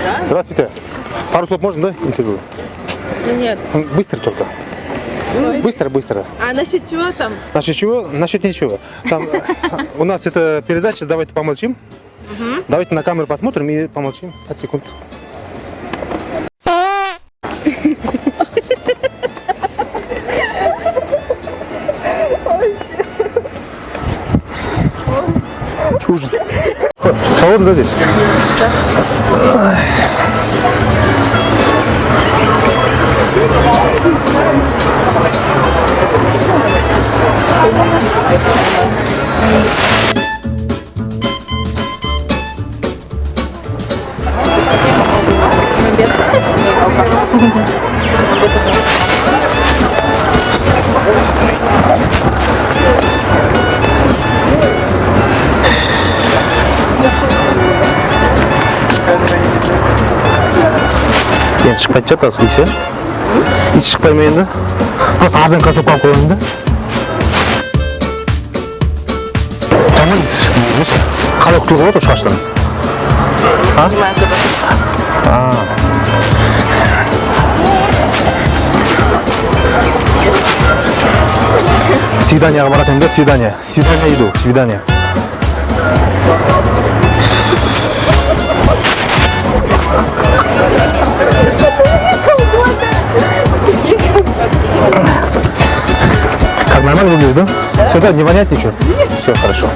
Да? Здравствуйте. Пару слов можно, да, интервью? Нет. Быстро только. Быстро. А насчет чего там? Насчет чего? Насчет ничего. Там у нас это передача «Давайте помолчим». Давайте на камеру посмотрим и помолчим. 5 секунд. Ужас. Холодно здесь? Енді шықпайды жатыр осы үй, ит шықпай ма енді? Просто азан қасап қалып қоямын да. Тамай ит шықпайды. Қалай құтылуға болады шаштан? Свиданияға баратайым да, свидание. Свидание иду, свидание. Как нормально выглядит, да? Все, да, не воняет ничего? Все, хорошо.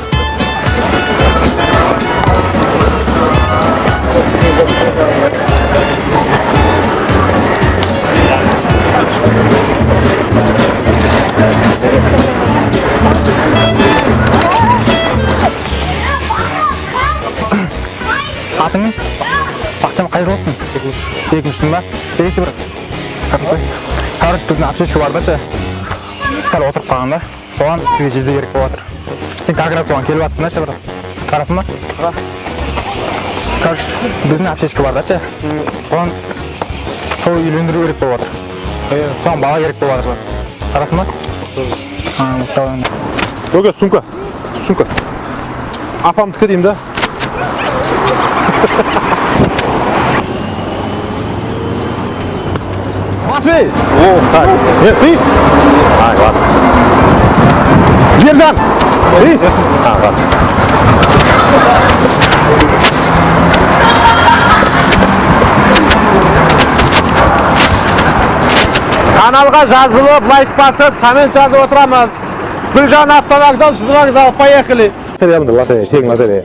Атың? Бақытжан қайырлы болсын. Екіншісің ба? Келесі бір. Короче, біздің апшешка бар да ше. Сәл отырып қалған да. Соған сізге жезде керек болып жатыр. Сен как раз соған келіп жатсың да ше бір. Қарасың ба? Қарас. Короче, біздің апшешка бар да ше. Соған сол үйлендіру керек болып жатыр. Соған бала керек болып жатыр. Қарасың ба? Өге, сумка. Сумка. Апамдікі деймін да. Матвей! О, так. Нет, ты? Ладно. Бердан! Ты? Ладно. Каналға жазылып, лайк басып, коммент жазып отырамыз. Гүлжан автовокзал, сізді вокзал, поехали. Лотерея, лотерея, тегін лотерея.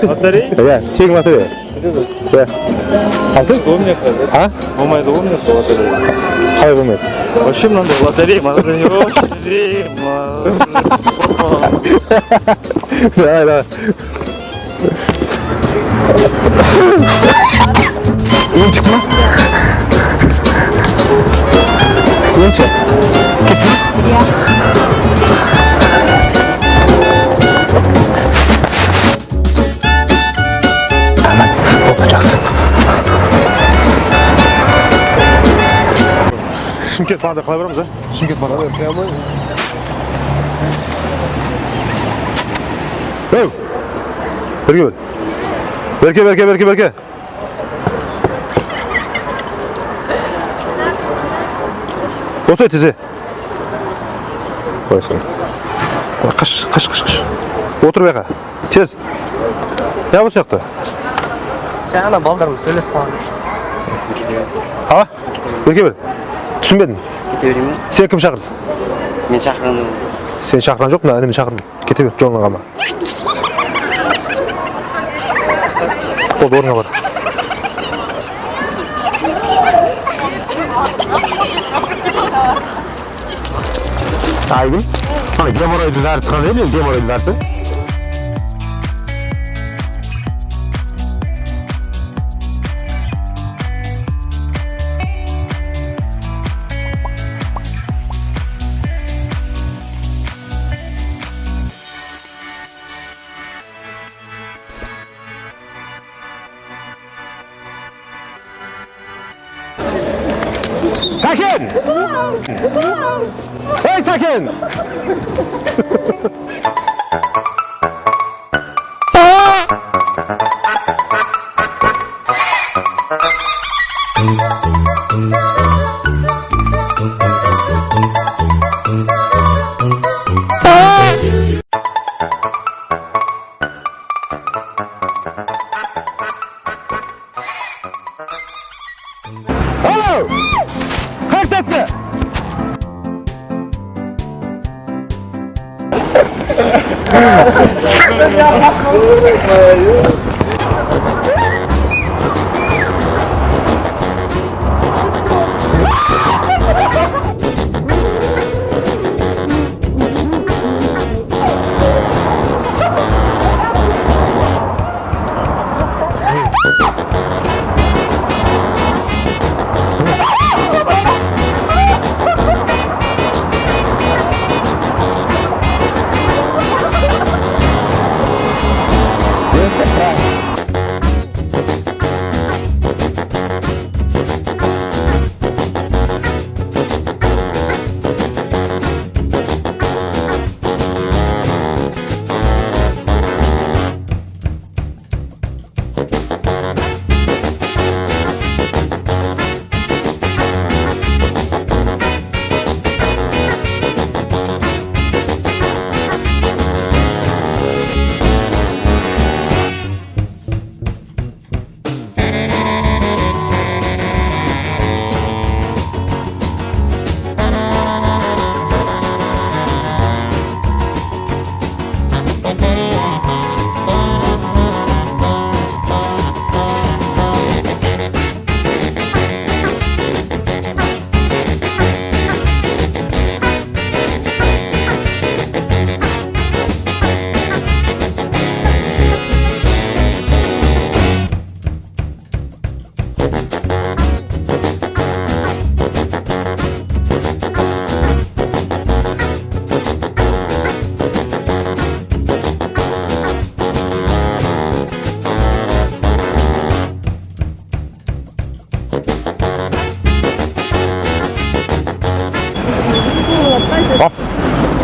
Лотерей? Да, тегін лотерея. Да. Алсың? А? Болмайды, болмайды лотерей. Қалай болмайды? Вообще мынандай лотерей, мынандай не лотерей. Давай. Енчик ма? Енчик? Кетті? Жақсы. Шымкент бағанда қалай барамыз, а? Шымкент бағанда. Прямо. Өу! Берке. Осы өтізе. Қойсын. Қаш. Отыр бәға. Тез. Я бұл сияқты? Жаңа балдарым сөйлесіп қалған. А? Берке. Түсінбедім. Кете берейін ме? Сен кім шақырдың? Мен шақырғаным. Сен шақырған жоқ, мына інімді шақырдым. Кете бер, жолыңа қалма. Ол орнына бар. Айгүл? Геморройды дәрі тұқан еді, геморройды дәрісі? Sakin! Hey sakin! Alo! Herkese!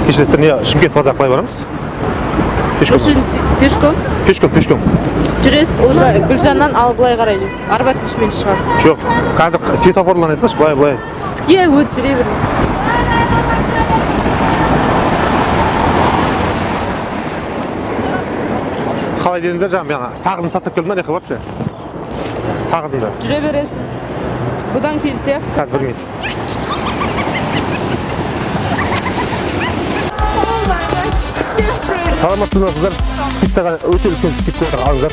Кешіресіздер, не Шымкент базар қалай барамыз? Пешком. Пешком. Жүресіз, уже Гүлжаннан ал былай қарай. Арбат көшемен шығасыз. Жоқ, қазір светофорларын айтсашы, былай. Тіке өт жүре бер. Қалай дедіңдер жаңа, мен сағызын тастап келдім ба, не қылып Сағызында. Жүре бересіз. Бұдан кейін те. Қазір бір минут. Саламатсыздар қыздар. Пиццаға өте үлкен скидка отыр, алыңыздар.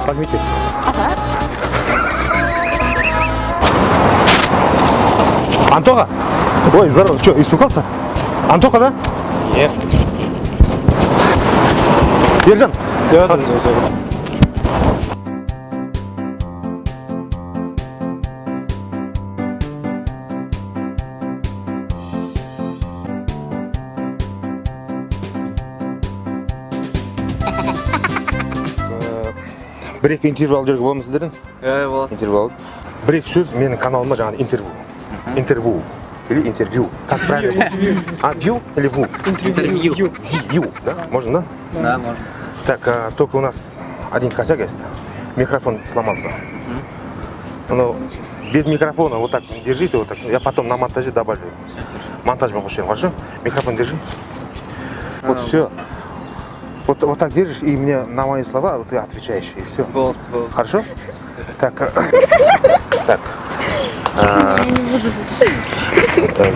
Возьмите. Антоха? Ой, здорово. Что, испугался? Антоха, да? Нет. Ержан? Да. Бір-екі интервью алып жерге боламыз сіздерден? Болады. Интервью алып. Бір-екі сөз менің каналыма жаңағы интервью. Интервью. Или интервью. Как правильно? А, вью или ву? Интервью. Вью, да? Можно, да? Да, можно. Так, только у нас один косяк есть. Микрофон сломался. Но без микрофона вот так держите, вот так. Я потом на монтаже добавлю. Монтаж мы хочем, хорошо? Микрофон держи. Вот все. Вот так держишь, и мне на мои слова вот ты отвечаешь, и все. Хорошо? Так. Так.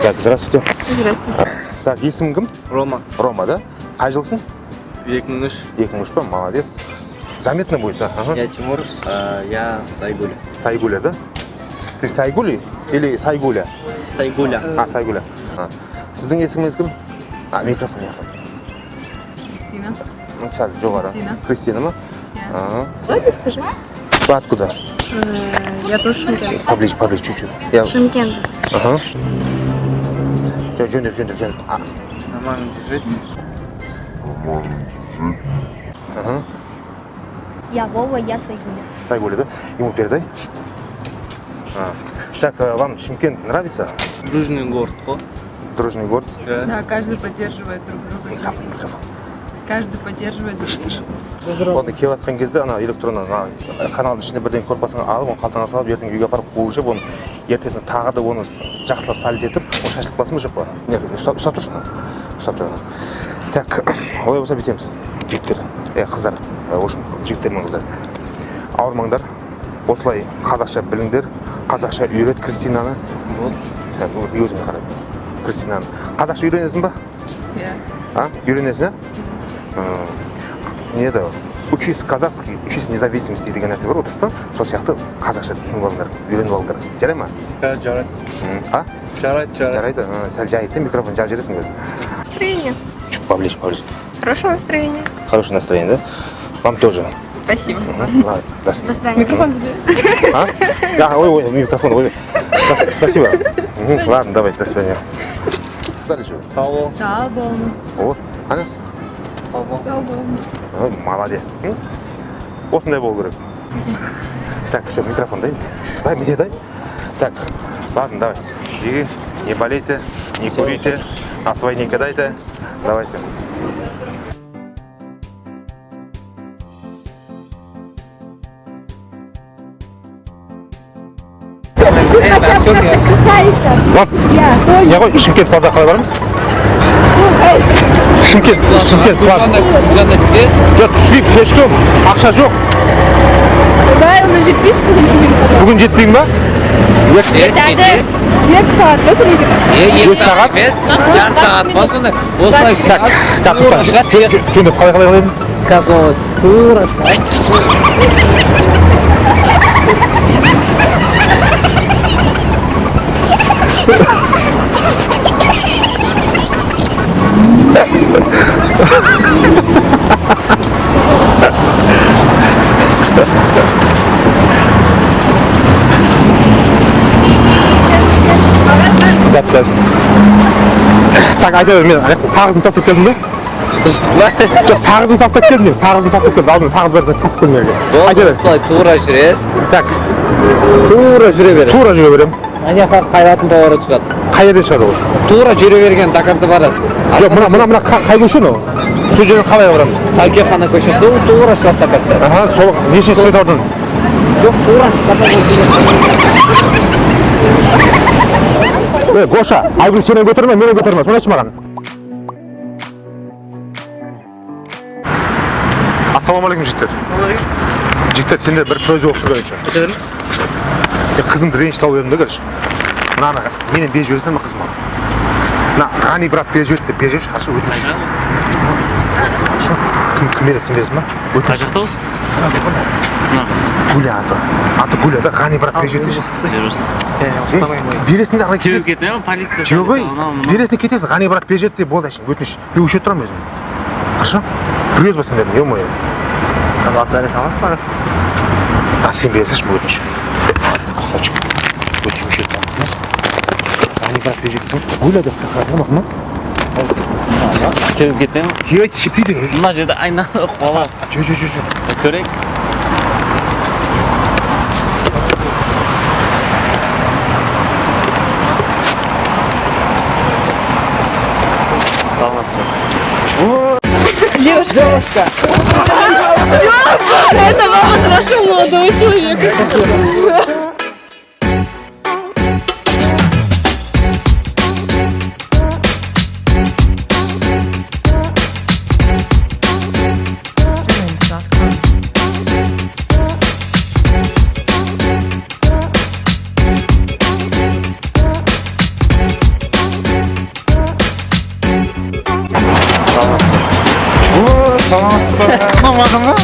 Так, здравствуйте. Здравствуйте. Так, есімің кім? Рома. Рома, да? Қай жылсың? 2003. 2003 па, молодец. Заметно будет, да? Ага. Я Тимур, я Сайгуля. Сайгуля, да? Ты Сайгули или Сайгуля? Сайгуля. А, Сайгуля. Сіздің есіміңіз кім? А, микрофон яқын. Кристина. Ну, сәл жоғары. Кристина. Кристина ма? Ага. Давай скажи. Вы откуда? Я тоже Шымкент. Поближе, чуть-чуть. Шымкент. Ага. Жөндеп. Нормально держи. Ага. Я Вова, я Сайгуля. Сайгуля, да? Ему передай. Так, вам Шымкент нравится? Дружный город, придорожный город. Да, каждый поддерживает друг друга. Микрофон. Каждый поддерживает друг друга. Оны келіп жатқан кезде ана электронды каналдың ішінде бірден көрпасын алып, оны қалтаңа салып, ертең үйге апарып қуып жеп, оны ертесіне тағы да оны жақсылап салып етіп, оны шашылып қаласың ба жоқ па? Не, ұстап тұршы. Ұстап тұр. Так, олай болса бітеміз. Жігіттер, қыздар, жігіттер мен қыздар. Ауырмаңдар. Осылай қазақша біліңдер, қазақша үйрет Кристинаны. Өзіңе қарап. Кристинаны. Қазақша үйренесің ба? Иә. Үйренесің, не еді? Учись казахский, учись независимости деген нәрсе бар, отырсыз ба? Сол сияқты қазақша түсініп алыңдар, үйреніп алыңдар. Жарай ма? Жарайды. Жарайды. Сәл жай айтсаң, микрофон жар жересің өзі. Настроение. Чуть поближе. Хорошего настроения. Хорошее настроение, да? Вам тоже. Спасибо. Ладно, до свидания. Микрофон заберите. Да, ой, микрофон, ой. Спасибо. Ладно, давай, до свидания. Дальше. Сау Sağ olunuz. Вот, ана? Молодец. Осындай болу керек. Так, все, микрофон дай. Дай, мне дай. Так, ладно, давай. И не болейте, не курите, а свои не кидайте. Давайте. Не ғой, Шымкент базар қалай барамыз? Шымкент базар. Жоқ, түспейік, кешкім, ақша жоқ. Бүгін жетпейін ба? Екі сағат. Жарты сағат болсын. Осылай жөндеп қалай қылайын? тура. Запись. Так, айта бер, мен сағызын тастап келдім бе? Тыныштық па? Жоқ, сағызын тастап келдім, сағызын тастап келдім. Алдын сағыз берді, тастап келдім еге. Айта бер. Осылай тура жүресіз. Так, Тура жүре бересіз. тура жүре берем. Ана жаққа қайратын тоғыры шығады. Қай жерде шығады ол? Тура жүре берген до конца барасыз. Жоқ, мына қай көше мынау? Сол жерден қалай барамыз? Тәуке қана көшесі, тура шығады до конца. Аха, сол неше светордан? Жоқ, тура шығады. Гоша, Айгүл сенен көтерме, менен көтерме, соны айтшы маған. Ассалаумағалейкум жігіттер. Жігіттер, сендер бір просьба болып тұр короче. Қызымды ренжітіп алып едім да короче. Мынаны менен беріп жібересіңдер ма қызыма? Мына Ғани брат беріп жіберді деп беріп жіберші, хорошо, өтініш. Хорошо? Кім береді, сен бересің ба? Өтініш. Қай жақта болсыз? Гуля аты Гуля да, Ғани брат беріп жіберді деші. Бересіңдер ағай Келіп кетесің. кетті ма полиция? Жоқ ой, бересің кетесің, Ғани брат беріп жіберді деп болды әшейін, өтініш. Мен өшет тұрамын өзім. Хорошо? Просьба сендердің, ё-моё. Бас бере саласыздар. Сен бересіңші бұл өтініш. Красавчик. Өтініш өшет тұрамын. Ғани брат беріп жіберді. Гуля деп тақырдың ма? Келіп кетті ма? Тиіп айтты, шеппейді. Мына жерде айналып қала. Жүр. Көрейік. Саламатсыз ба? Девушка. Это мама нашего молодого человека. Ұнамадың ба?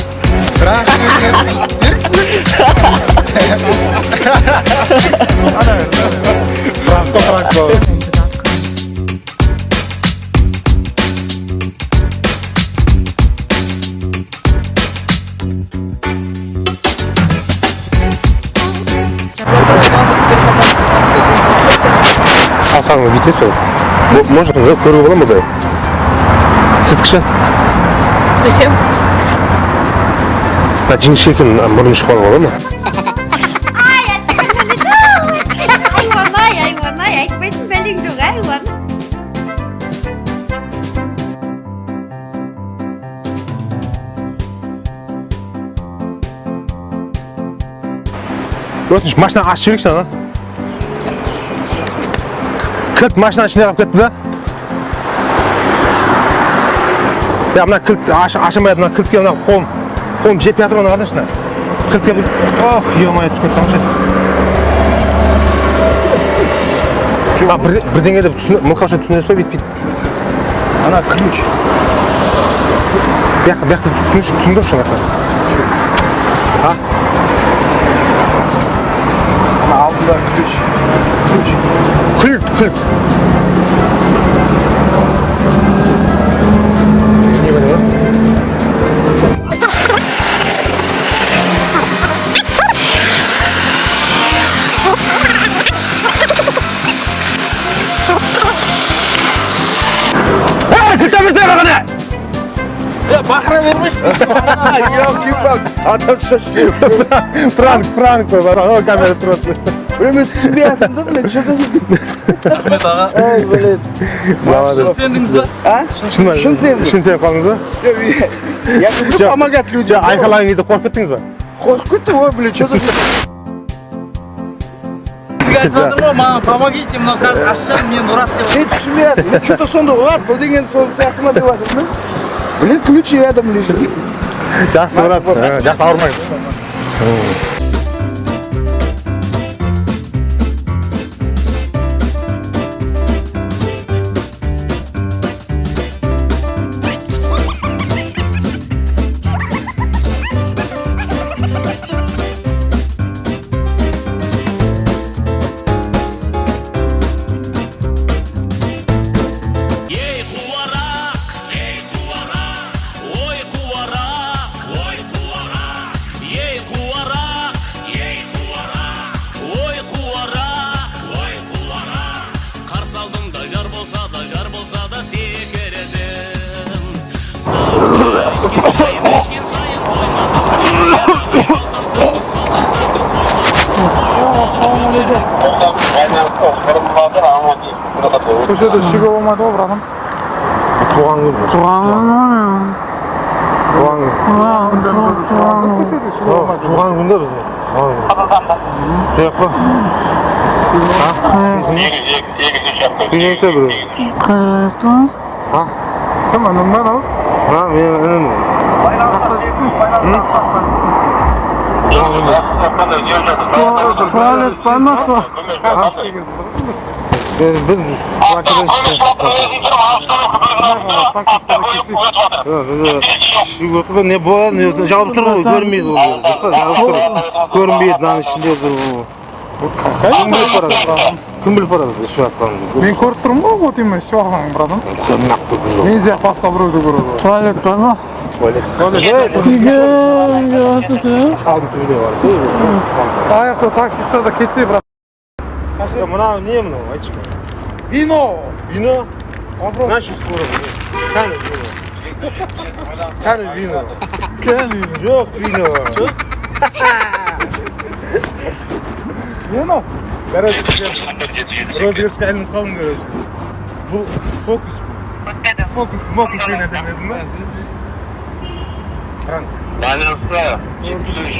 Бірақ Алсаң бүйтесіз бе? Можно көруге бола ма бұдай? Сіз кіші? Зачем? На жіңіші екен мұрын шықпалы бола ма? Айван-ай, айтпайтын бәлең жоқ, айван. Ötünç, maşina açıp yürük sana. Kilit maşinanın içine kapıp gitti de. Ya buna kilit aşamaydı, buna kilit geldi, kolum jep yatır bana kardeşine. Kilit geldi, oh, yığmaya tükürdü, tamam şey. Birden edip, mılkaşa tüsünürüz be, bit. Ana ключ. Bir yakta tüsündür şu yakta. Ha? Ana altında ключ. Kilit. Niye böyle var? Kırta versene bak hadi! Ya bakra vermişsin. Yok kim bak. Adam şaşırıyor. Frank koy bana, o kamera sırası. Böyle sübiyatında bile çözemedim. Ahmet ağa. Ay böyle. Şunu sendiniz mi? Ha? Şunu sevdim. Şunu sevip kaldınız mı? Ya bu pamagat ключ. Ya aykalarınızda korkup gittiniz mi? Korkuttu o bile çözemedim. Sizga aytmadim mı? Bana pamak yiyeceğim. Mına kaz aşağı men urat deb. Hiç sübiyat. Что-то sonda ulat. Bu degen son siyatıma deb atdım. Bile ключ yedim leşin. Жақсы барады, жақсы ауырмайды. Jar bolsa da seker edim. Sağ içkin sayın Көшеде шигі болмады ғой братым. Туған күн. Туған күнде бізде. Жоқ па. Күйнекте бір. Ha? Kim önümden al? Ha, benim önümden. Tuvalet sanmak mı? Biz arkadaşlar. Ne bu? Jağıp turur, görmeydi o. Görmeydi lan içinde olur. Kim bilip barады şu atkanды. Мен көріп тұрмын ғой, вот именно істеп алғаның, братан. Мен сияқты басқа біреуді көреді ғой. Туалетте ма? Аяқта таксистарда кетсе, брат. Мынау не мынау, айтшы. Вино! Вино? Наши скоро. Кәні вино. Жоқ вино. Вино? Короче, розыгрышқа ілініп қалдым, короче. Бұл фокус. Фокус деген нәрсені білесің ба? Пранк.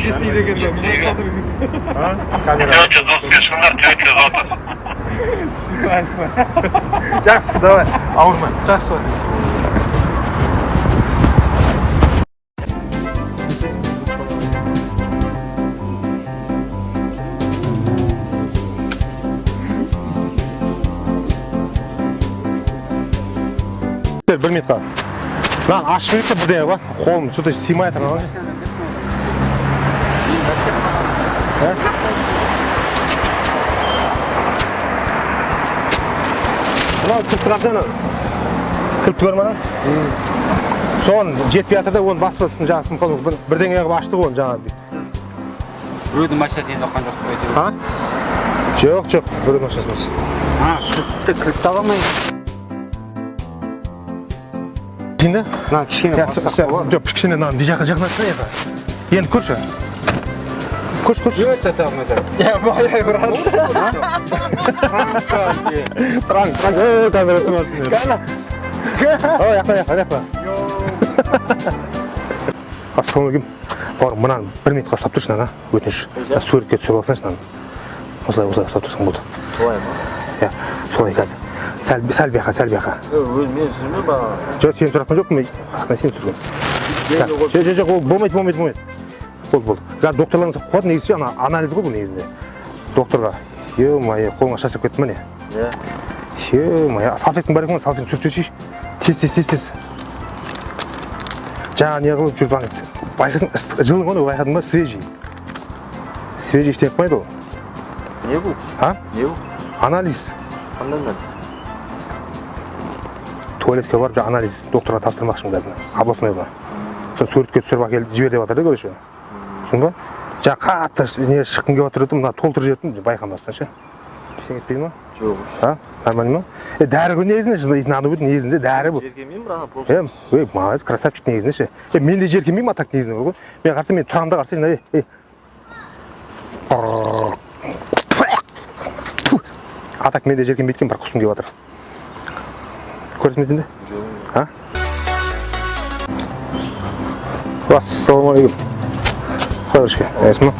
Ести дегенде, мен айтсадыр. А? Камера. 435 мыңдар, 430. Шынды айтса. Жақсы, давай, ауырма. Жақсы. Bir minut kal. Lan aşırı bir de var. Kolum şurada simay tanıyor. Lan kırtırapsana. Kırtı görmeden. Son жетпейатырда оны баспасын жағысын қалу. Бірдеңеге баштық оны жаңа дейді. Біреудің машинасы енді оққан жоқсыз ғой әйтеуір. Ha? Жоқ, біреудің машинасы емес. Кілт таба алмай. Şimdi? Lan kişine bassak olur. Yok, kişine lan diyecek жақын ya. Енді көрші. Koş. Yok tatamada. Ya bayağı bırak. Prank. Kamerasını olsun. Kana. Yakla. Aslanım kim? Бар, мынаны 1 минутқа ұстап тұршы, ана, өтініш. Суретке түсіріп алсаңшы, ана. Осылай ұстап тұрсың болды. Солай ма? Иә, солай қазір. Сәл бияқа. Мен түсірме бағана. Жоқ, сен сұратқан жоқпын, мен ақына сен түсірген. Жоқ, ол болмайды. Болды. Қазір докторларыңыз қуады негізі, ана анализ ғой бұл негізінде. Докторға, ё-мое, қолыңа шашып кетті ма не? Иә. Ё-мое, салфеткің бар екен, салфетің сүріп жібершейші. Тез. Жаңа не қылып жүріп ана. Байқасың, жылың оны байқадың ба, свежий. Свежий ештеңе қылмайды ол. Не бұл? А? Не бұл? Анализ. Қандай анализ? Туалетке барып, анализ докторға тапсырмақшымын қазір. Областныйға. Сол суретке түсіріп әкеліп жібер деп жатыр да, короче. Түсін ба? Жаңа қатты не шыққым келіп отыр едім, мына толтырып жібердім, байқамастан ше. Ештеңе етпейді ма? Жоқ. А? Нормально ма? Дәрі ғой негізінде, надо будет негізінде дәрі бұл. Жеркемеймін бірақ просто. Молодец, красавчик негізінде ше. Мен де жеркемеймін, а так негізінде ғой. Мен қарсы, мен тұрамда қарсы, а так мен де жеркемейді екен, бір құсым келіп жатыр. Көресің сен де? Жоқ. Ассалаумағалейкум. Хорошо, ясно.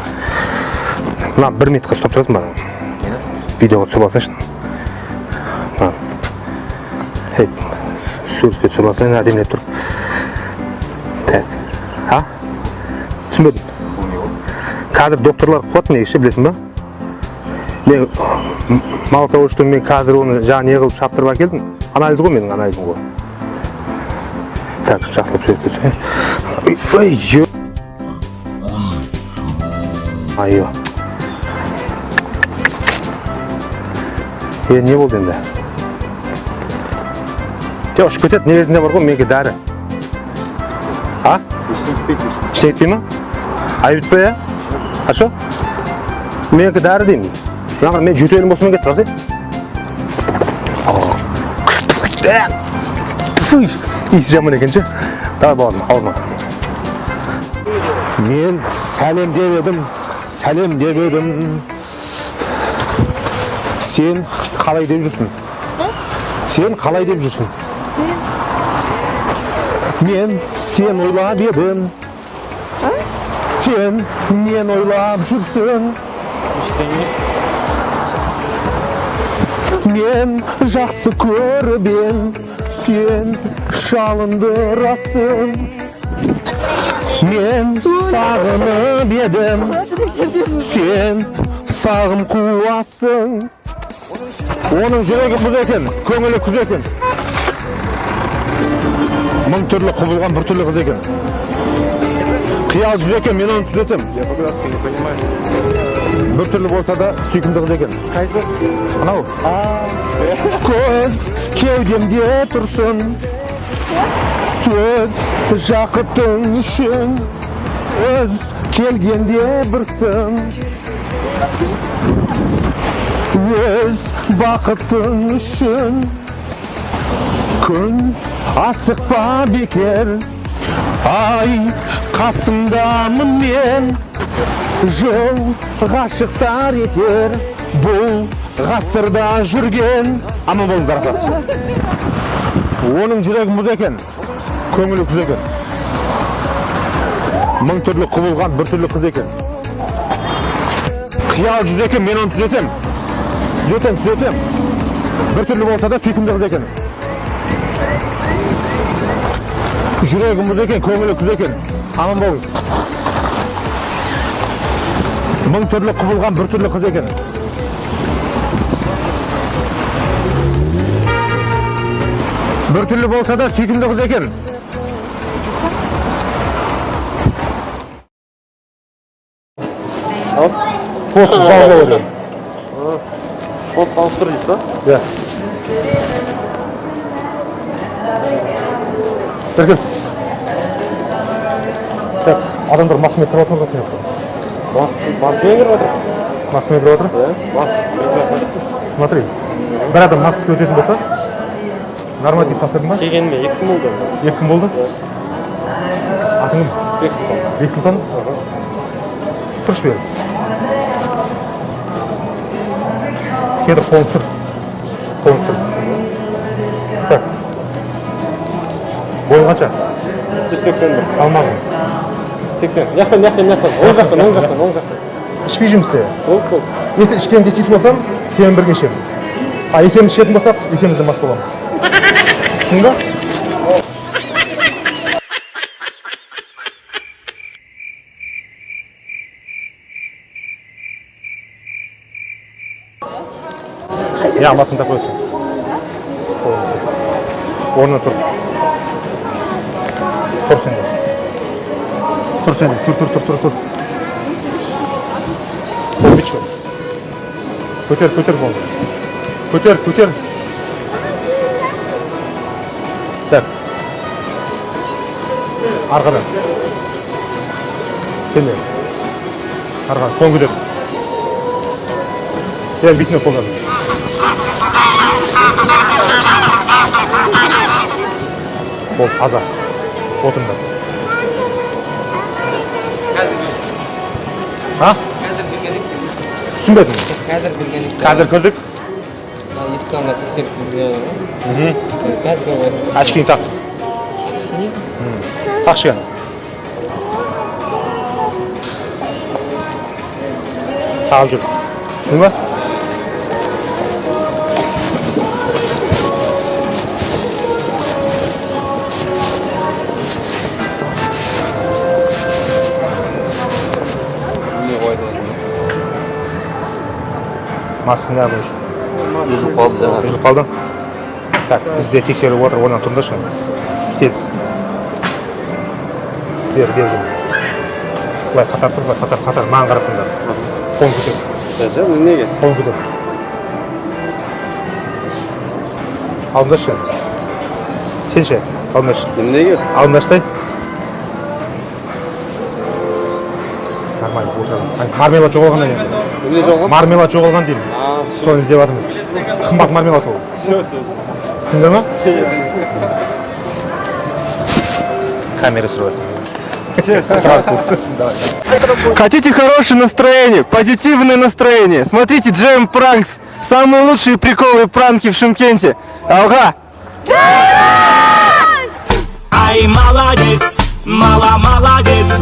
Мына 1 минутқа ұстап тұрасың ба? Видеоға түсіріп алсаңшы. Суретке түсіріп алсаң, әдемілеп тұр. Так. А? Түсінбедім. Қазір докторлар қуат негізі, білесің ба? Мен мало того, что мен қазір оны жаңа не қылып шаптырып әкелдім. Анализ ғой менің анализім ғой. Так, жақсылап сөйлесін. Ой, айо. Не болды енді? Жоқ, ұшып кетеді, негізінде бар ғой, менге дәрі. А? Ештеңе етпей ма? Айып етпей, ә? А шо? Менге дәрі деймін. Жаңғыр, мен жөтелім болсын кетті, қарсы? Иісі жаман екен ше? Давай бауырым, ауырма. Мен сәлем деп едім. Сен қалай деп жүрсің? Мен сен ойлап едім. Сен мен ойлап жүрсің. Мен жақсы көрбен, сен шалындырасың. Мен сағынып едім, сен сағым қуасың. Оның жүрегі мұз екен, көңілі күз екен. Мың түрлі құбылған бір түрлі қыз екен. Қиял жүз екен, мен оны түзетем. Бір түрлі болса да сүйкімді қыз екен. Қайсы? Анау? Көз кеудемде тұрсын, сөз жақытың үшін, өз келгенде бірсің, өз бақытың үшін. Күн асықпа бекер, ай қасымдамын мен. Жол ғашықтар етер, бұл ғасырда жүрген. Аман болыңыздар. Оның жүрегі мұз екен, көңілі күз екен. Мың түрлі құбылған бір түрлі қыз екен. Қиял жүз екен, мен оны түзетем. Түзетем. Бір түрлі болса да сүйкімді қыз екен. Жүрегі мұз екен, көңілі күз екен. Аман болыңыз. Мың түрлі құбылған бір түрлі қыз екен. Бір түрлі болса да сүйкімді қыз екен. Фото балға өрген. Фото ауыстыр дейсіз ба? Иә. Берген. Так, адамдар маскамен кіріп отыр ғой. Маскамен кіріп отыр? Маскамен кіріп отыр? Смотри, бір адам маскасы өтетін болса, норматив тапсырдың ба? Келгеніме 2 күн болды. 2 күн болды? Атың кім? Бексұлтан? Тұршы бері. Кеді қолың тұр. Так. Бойың қанша? 181. Салмағың? 80. Yakın. Oң жақтан. ішпей жұмыс істе. Если ішкенді істейтін болсам, сен бірге ішемін. А екеуміз ішетін болсақ, екеуміз де мас боламыз. Түсіндің ба? Я алмасын тап қойсын. Орнына тұр. Тұр сен де. Тұр. Қолбичко. Көтер болды. Көтер. Так. Арқадан. Сен де. Арқадан. Қол көтер. Я битіне қолдан. Бол, таза. Отында. Ha? Түсінбедім. Қазір көрдік. Ашкені тақ. Тақшыған. Тағып жүр. Түсін ба? Масканы алу үшін. Үзіліп қалды. Так, бізде тексеріп отыр, орнынан тұрыңдаршы. Тез. Бер. Былай қатар тұр, қатар. Маған қарап тұрыңдар. Қолын көтер. Неге? Қолын көтер. Алдыңдаршы. Сен ше, алдыңдаршы. Неге? Алдыңдаршы. Нормально, отырады. Мармелад жоғалғаннан енді. Не жоғалған? Мармелад жоғалған деймін. Соны іздеп жатырмыз. Қымбат мармелад ол. Түсіндің ма? Камера сұрасың. Хотите хорошее настроение, позитивное настроение? Смотрите Джем Пранкс. Самые лучшие приколы и пранки в Шымкенте. Алга! Ай, молодец, молодец.